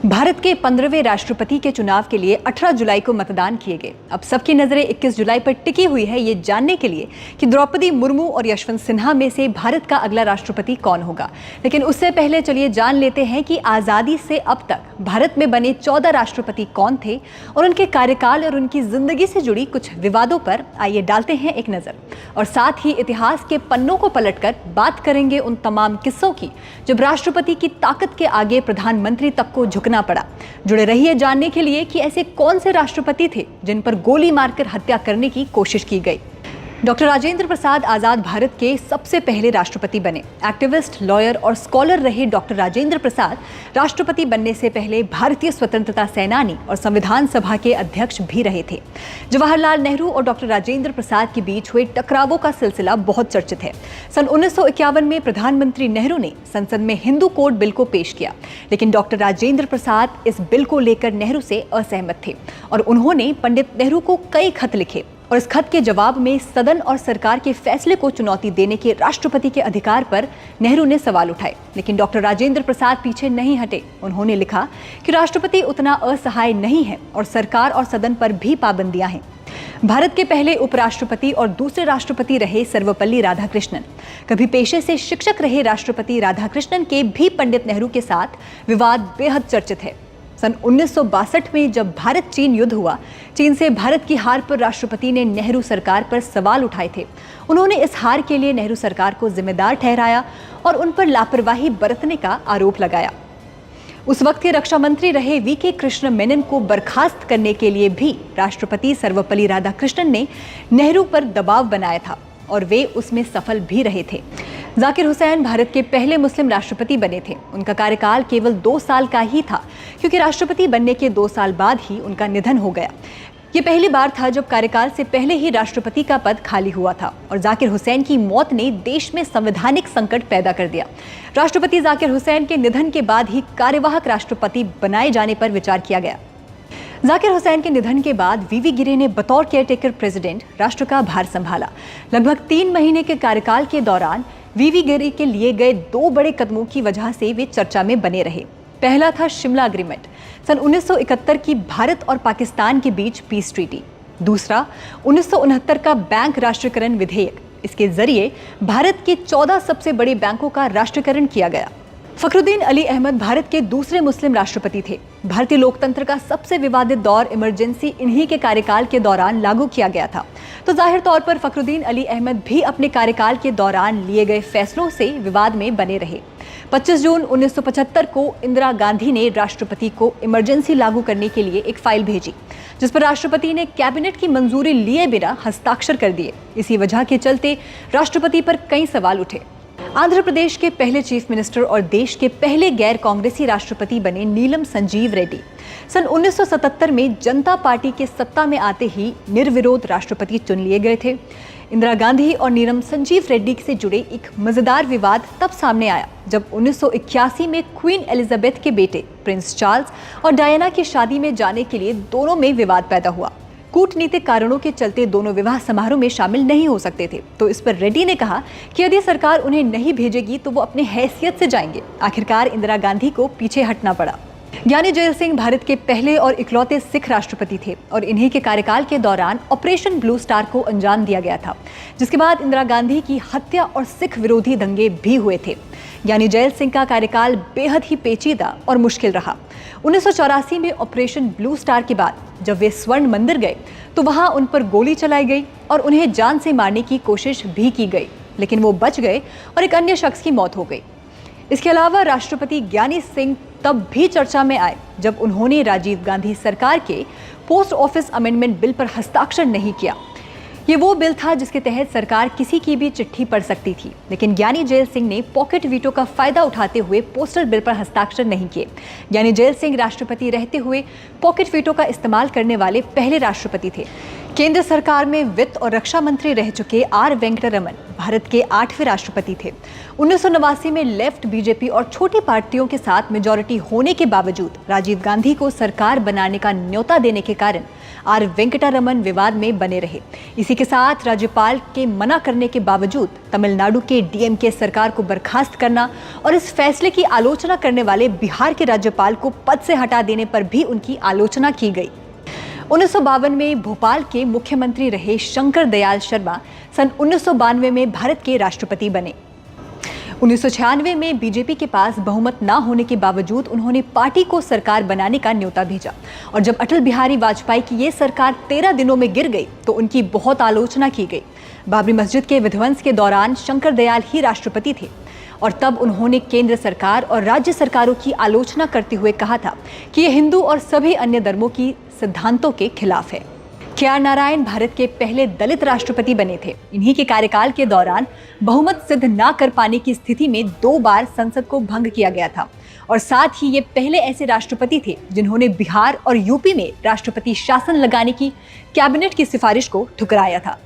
भारत के 15वें राष्ट्रपति के चुनाव के लिए 18 जुलाई को मतदान किए गए। अब सबकी नजरें 21 जुलाई पर टिकी हुई है ये जानने के लिए कि द्रौपदी मुर्मू और यशवंत सिन्हा में से भारत का अगला राष्ट्रपति कौन होगा। लेकिन उससे पहले चलिए जान लेते हैं कि आज़ादी से अब तक भारत में बने 14 राष्ट्रपति कौन थे और उनके कार्यकाल और उनकी जिंदगी से जुड़ी कुछ विवादों पर आइए डालते हैं एक नज़र। और साथ ही इतिहास के पन्नों को पलटकर बात करेंगे उन तमाम किस्सों की जब राष्ट्रपति की ताकत के आगे प्रधानमंत्री तक को झुकना पड़ा। जुड़े रहिए जानने के लिए कि ऐसे कौन से राष्ट्रपति थे जिन पर गोली मारकर हत्या करने की कोशिश की गई। डॉक्टर राजेंद्र प्रसाद आजाद भारत के सबसे पहले राष्ट्रपति बने। एक्टिविस्ट, लॉयर और स्कॉलर रहे डॉक्टर राजेंद्र प्रसाद राष्ट्रपति बनने से पहले भारतीय स्वतंत्रता सेनानी और संविधान सभा के अध्यक्ष भी रहे थे। जवाहरलाल नेहरू और डॉक्टर राजेंद्र प्रसाद के बीच हुए टकरावों का सिलसिला बहुत चर्चित है। सन 1951 में प्रधानमंत्री नेहरू ने संसद में हिंदू कोड बिल को पेश किया, लेकिन डॉक्टर राजेंद्र प्रसाद इस बिल को लेकर नेहरू से असहमत थे और उन्होंने पंडित नेहरू को कई खत लिखे और इस खत के जवाब में सदन और सरकार के फैसले को चुनौती देने के राष्ट्रपति के अधिकार पर नेहरू ने सवाल उठाए। लेकिन डॉक्टर राजेंद्र प्रसाद पीछे नहीं हटे। उन्होंने लिखा कि राष्ट्रपति उतना असहाय नहीं है और सरकार और सदन पर भी पाबंदियां हैं। भारत के पहले उपराष्ट्रपति और दूसरे राष्ट्रपति रहे सर्वपल्ली राधाकृष्णन। कभी पेशे से शिक्षक रहे राष्ट्रपति राधाकृष्णन के भी पंडित नेहरू के साथ विवाद बेहद चर्चित है। सन 1962 में जब भारत चीन युद्ध हुआ, चीन से भारत की हार पर राष्ट्रपति ने नेहरू सरकार पर सवाल उठाए थे। उन्होंने इस हार के लिए नेहरू सरकार को जिम्मेदार ठहराया और उन पर लापरवाही बरतने का आरोप लगाया। उस वक्त के रक्षा मंत्री रहे वी.के. कृष्ण मेनन को बर्खास्त करने के लिए भी राष्ट्रपति सर्वपल्ली राधाकृष्णन ने नेहरू पर दबाव बनाया था और वे उसमें सफल भी रहे थे। जाकिर हुसैन भारत के पहले मुस्लिम राष्ट्रपति बने थे। उनका कार्यकाल केवल 2 साल का ही था, क्योंकि राष्ट्रपति बनने के 2 साल बाद ही उनका निधन हो गया। ये पहली बार था जब कार्यकाल से पहले ही राष्ट्रपति का पद खाली हुआ था और जाकिर हुसैन की मौत ने देश में संवैधानिक संकट पैदा कर दिया। राष्ट्रपति जाकिर हुसैन के निधन के बाद ही कार्यवाहक राष्ट्रपति बनाए जाने पर विचार किया गया। जाकिर हुसैन के निधन के बाद वी.वी. गिरी ने बतौर केयरटेकर प्रेसिडेंट राष्ट्र का भार संभाला। लगभग 3 महीने के कार्यकाल के दौरान वी.वी. गिरी के लिए गए 2 बड़े कदमों की वजह से वे चर्चा में बने रहे। पहला था शिमला एग्रीमेंट, सन 1971 की भारत और पाकिस्तान के बीच पीस ट्रीटी। दूसरा 1969 का बैंक राष्ट्रीयकरण विधेयक। इसके जरिए भारत के 14 सबसे बड़े बैंकों का राष्ट्रीयकरण किया गया। फखरुद्दीन अली अहमद भारत के दूसरे मुस्लिम राष्ट्रपति थे। भारतीय लोकतंत्र का सबसे विवादित दौर इमरजेंसी इन्हीं के कार्यकाल के दौरान लागू किया गया था, तो जाहिर तौर पर फखरुद्दीन अली अहमद भी अपने कार्यकाल के दौरान लिए गए फैसलों से विवाद में बने रहे। 25 जून 1975 को इंदिरा गांधी ने राष्ट्रपति को इमरजेंसी लागू करने के लिए एक फाइल भेजी, जिस पर राष्ट्रपति ने कैबिनेट की मंजूरी लिए बिना हस्ताक्षर कर दिए। इसी वजह के चलते राष्ट्रपति पर कई सवाल उठे। आंध्र प्रदेश के पहले चीफ मिनिस्टर और देश के पहले गैर कांग्रेसी राष्ट्रपति बने नीलम संजीव रेड्डी। सन 1977 में जनता पार्टी के सत्ता में आते ही निर्विरोध राष्ट्रपति चुन लिए गए थे। इंदिरा गांधी और नीलम संजीव रेड्डी से जुड़े एक मजेदार विवाद तब सामने आया जब 1981 में क्वीन एलिजाबेथ के बेटे प्रिंस चार्ल्स और डायना की शादी में जाने के लिए दोनों में विवाद पैदा हुआ। कूटनीतिक कारणों के चलते दोनों विवाह समारोह में शामिल नहीं हो सकते थे, तो इस पर रेड्डी ने कहा कि यदि सरकार उन्हें नहीं भेजेगी तो वो अपने हैसियत से जाएंगे। आखिरकार इंदिरा गांधी को पीछे हटना पड़ा। ज्ञानी जैल सिंह भारत के पहले और इकलौते सिख राष्ट्रपति थे और इन्हीं के कार्यकाल के दौरान ऑपरेशन ब्लू स्टार को अंजाम दिया गया था, जिसके बाद इंदिरा गांधी की हत्या और सिख विरोधी दंगे भी हुए थे। ज्ञानी जैल सिंह का कार्यकाल बेहद ही पेचीदा और मुश्किल रहा। 1984 में ऑपरेशन ब्लू स्टार के बाद जब वे स्वर्ण मंदिर गए तो वहां उन पर गोली चलाई गई और उन्हें जान से मारने की कोशिश भी की गई, लेकिन वो बच गए और एक अन्य शख्स की मौत हो गई। इसके अलावा राष्ट्रपति ज्ञानी सिंह तब भी चर्चा में आए जब उन्होंने राजीव गांधी सरकार के पोस्ट ऑफिस अमेंडमेंट बिल पर हस्ताक्षर नहीं किया। ये वो बिल था जिसके तहत सरकार किसी की भी चिट्ठी पढ़ सकती थी, लेकिन ज्ञानी जैल सिंह ने पॉकेट वीटो का फायदा उठाते हुए पोस्टल बिल पर हस्ताक्षर नहीं किए। ज्ञानी जैल सिंह राष्ट्रपति रहते हुए पॉकेट वीटो का इस्तेमाल करने वाले पहले राष्ट्रपति थे। केंद्र सरकार में वित्त और रक्षा मंत्री रह चुके आर वेंकटरमन भारत के 8वें राष्ट्रपति थे। 1989 में लेफ्ट, बीजेपी और छोटी पार्टियों के साथ मेजॉरिटी होने के बावजूद राजीव गांधी को सरकार बनाने का न्योता देने के कारण आर वेंकटरमन विवाद में बने रहे। इसी के साथ राज्यपाल के मना करने के बावजूद तमिलनाडु के डीएमके सरकार को बर्खास्त करना और इस फैसले की आलोचना करने वाले बिहार के राज्यपाल को पद से हटा देने पर भी उनकी आलोचना की गई। 1952 में भोपाल के मुख्यमंत्री रहे शंकर दयाल शर्मा सन 1992 में भारत के राष्ट्रपति बने। 1996 में बीजेपी के पास बहुमत न होने के बावजूद उन्होंने पार्टी को सरकार बनाने का न्योता भेजा और जब अटल बिहारी वाजपेयी की ये सरकार 13 दिनों में गिर गई तो उनकी बहुत आलोचना की गई। बाबरी मस्जिद के विध्वंस के दौरान शंकर दयाल ही राष्ट्रपति थे और तब उन्होंने केंद्र सरकार और राज्य सरकारों की आलोचना करते हुए कहा था कि यह हिंदू और सभी अन्य धर्मों की सिद्धांतों के खिलाफ है। के.आर. नारायण भारत के पहले दलित राष्ट्रपति बने थे। इन्हीं के कार्यकाल के दौरान बहुमत सिद्ध न कर पाने की स्थिति में 2 बार संसद को भंग किया गया था और साथ ही ये पहले ऐसे राष्ट्रपति थे जिन्होंने बिहार और यूपी में राष्ट्रपति शासन लगाने की कैबिनेट की सिफारिश को ठुकराया था।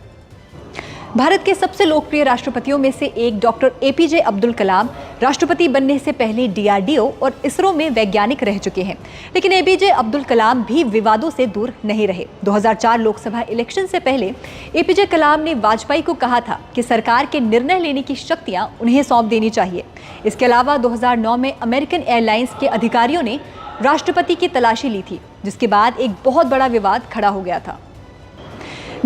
भारत के सबसे लोकप्रिय राष्ट्रपतियों में से एक डॉक्टर एपीजे अब्दुल कलाम राष्ट्रपति बनने से पहले डीआरडीओ और इसरो में वैज्ञानिक रह चुके हैं, लेकिन एपीजे अब्दुल कलाम भी विवादों से दूर नहीं रहे। 2004 लोकसभा इलेक्शन से पहले एपीजे कलाम ने वाजपेयी को कहा था कि सरकार के निर्णय लेने की शक्तियां उन्हें सौंप देनी चाहिए। इसके अलावा 2009 में अमेरिकन एयरलाइंस के अधिकारियों ने राष्ट्रपति की तलाशी ली थी, जिसके बाद एक बहुत बड़ा विवाद खड़ा हो गया था।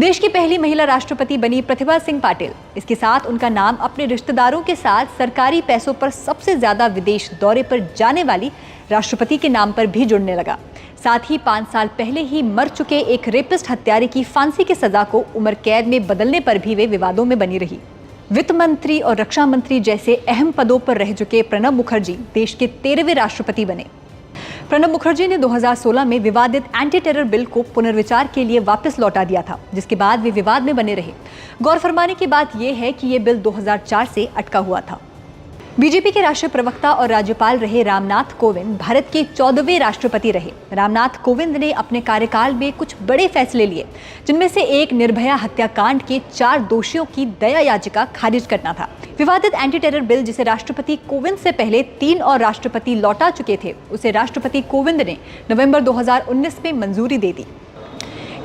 देश की पहली महिला राष्ट्रपति बनी प्रतिभा सिंह पाटिल। इसके साथ उनका नाम अपने रिश्तेदारों के साथ सरकारी पैसों पर सबसे ज्यादा विदेश दौरे पर जाने वाली राष्ट्रपति के नाम पर भी जुड़ने लगा। साथ ही 5 साल पहले ही मर चुके एक रेपिस्ट हत्यारे की फांसी की सजा को उम्र कैद में बदलने पर भी वे विवादों में बनी रही। वित्त मंत्री और रक्षा मंत्री जैसे अहम पदों पर रह चुके प्रणब मुखर्जी देश के 13वें राष्ट्रपति बने। प्रणब मुखर्जी ने 2016 में विवादित एंटी टेरर बिल को पुनर्विचार के लिए वापस लौटा दिया था, जिसके बाद वे विवाद में बने रहे। गौर फरमाने की बात यह है कि यह बिल 2004 से अटका हुआ था। बीजेपी के राष्ट्रीय प्रवक्ता और राज्यपाल रहे रामनाथ कोविंद भारत के 14वें राष्ट्रपति रहे। रामनाथ कोविंद ने अपने कार्यकाल में कुछ बड़े फैसले लिए, जिनमें से एक निर्भया हत्याकांड के 4 दोषियों की दया याचिका खारिज करना था। विवादित एंटी टेरर बिल, जिसे राष्ट्रपति कोविंद से पहले 3 और राष्ट्रपति लौटा चुके थे, उसे राष्ट्रपति कोविंद ने नवंबर 2019 में मंजूरी दे दी।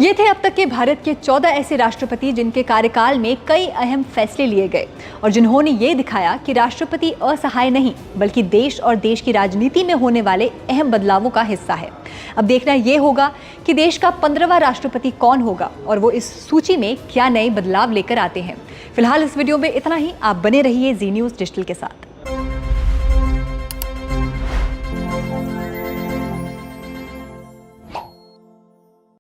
ये थे अब तक के भारत के 14 ऐसे राष्ट्रपति जिनके कार्यकाल में कई अहम फैसले लिए गए और जिन्होंने ये दिखाया कि राष्ट्रपति असहाय नहीं बल्कि देश और देश की राजनीति में होने वाले अहम बदलावों का हिस्सा है। अब देखना ये होगा कि देश का 15वां राष्ट्रपति कौन होगा और वो इस सूची में क्या नए बदलाव लेकर आते हैं। फिलहाल इस वीडियो में इतना ही। आप बने रहिए जी न्यूज़ डिजिटल के साथ।